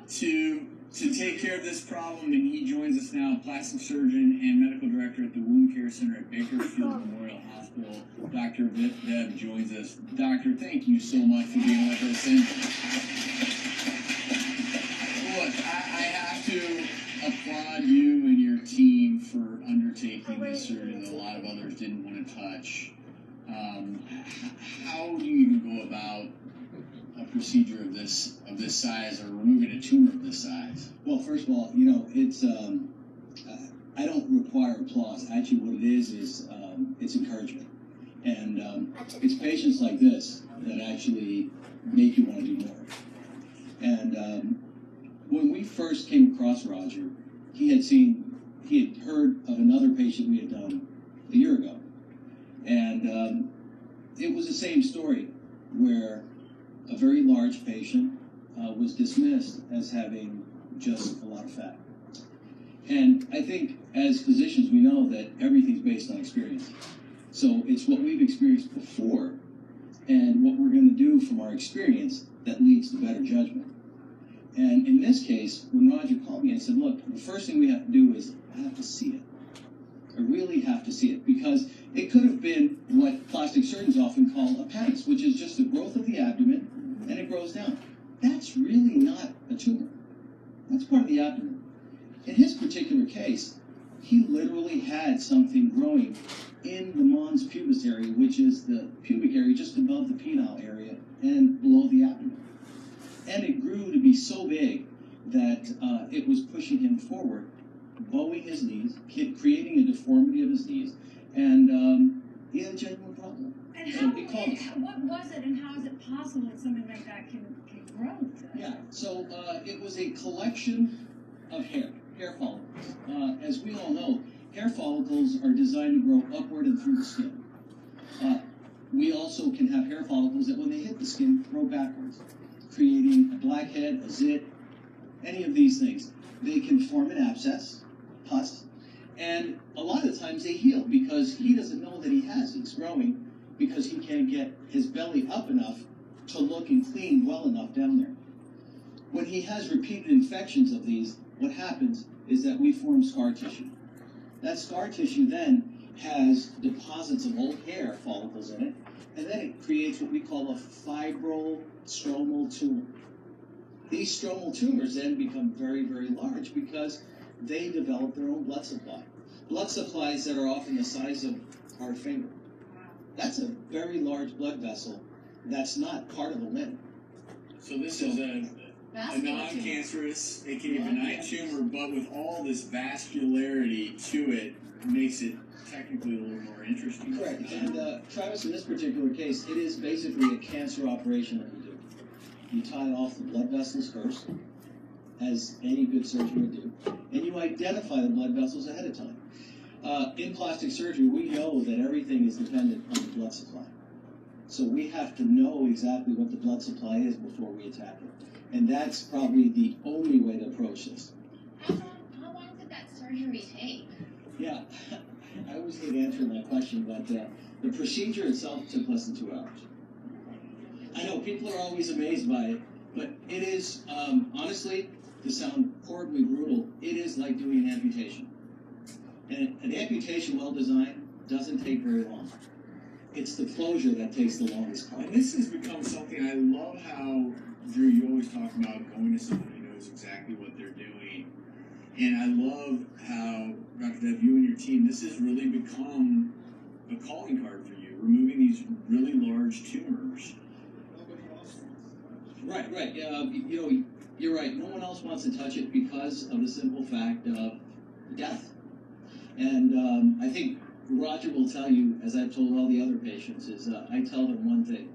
to take care of this problem, and he joins us now, plastic surgeon and medical director at the Wound Care Center at Bakersfield Memorial Hospital. Dr. Vip Deb joins us. Doctor, thank you so much for being with us. And look, I have to applaud you and your team for undertaking this surgery that a lot of others didn't want to touch. How do you even go about a procedure of this size, or removing a tumor of this size? Well, first of all, it's I don't require applause. Actually, what it is it's encouragement, and it's patients like this that actually make you want to do more. And when we first came across Roger, he had heard of another patient we had done a year ago, and it was the same story where a very large patient was dismissed as having just a lot of fat. And I think as physicians, we know that everything's based on experience. So it's what we've experienced before and what we're going to do from our experience that leads to better judgment. And in this case, when Roger called me and said, look, the first thing we have to do is I have to see it. I really have to see it, because it could have been what plastic surgeons often call a pannus, which is just the growth of the abdomen, and it grows down. That's really not a tumor. That's part of the abdomen. In his particular case, he literally had something growing in the mons pubis area, which is the pubic area just above the penile area and below the abdomen. And it grew to be so big that it was pushing him forward, bowing his knees, creating a deformity of his knees, and he had a genuine problem. And so what was it, and how is it possible that something like that can grow? Yeah, so it was a collection of hair follicles. As we all know, hair follicles are designed to grow upward and through the skin. We also can have hair follicles that when they hit the skin, grow backwards, creating a blackhead, a zit, any of these things. They can form an abscess, pus, and a lot of the times they heal because he doesn't know that he has it. It's growing because he can't get his belly up enough to look and clean well enough down there. When he has repeated infections of these, what happens is that we form scar tissue. That scar tissue then has deposits of old hair follicles in it, and then it creates what we call a fibrostromal tumor. These stromal tumors then become very, very large because they develop their own blood supply. Blood supplies that are often the size of our finger. That's a very large blood vessel that's not part of a limb. So this is a non-cancerous, aka benign tumor, but with all this vascularity to it, makes it technically a little more interesting. Correct. And Travis, in this particular case, it is basically a cancer operation that we do. You tie off the blood vessels first, as any good surgeon would do, and you identify the blood vessels ahead of time. In plastic surgery, we know that everything is dependent on the blood supply. So we have to know exactly what the blood supply is before we attack it. And that's probably the only way to approach this. How long did that surgery take? Yeah, I always hate answering that question, but the procedure itself took less than 2 hours. I know people are always amazed by it, but it is, honestly, to sound horribly brutal, it is like doing an amputation. And an amputation well designed doesn't take very long. It's the closure that takes the longest part. And this has become something, I love how, Drew, you always talk about going to someone who knows exactly what they're doing. And I love how, Dr. Dev, you and your team, this has really become a calling card for you, removing these really large tumors. Right. You're right. No one else wants to touch it because of the simple fact of death. And I think Roger will tell you, as I've told all the other patients, is I tell them one thing.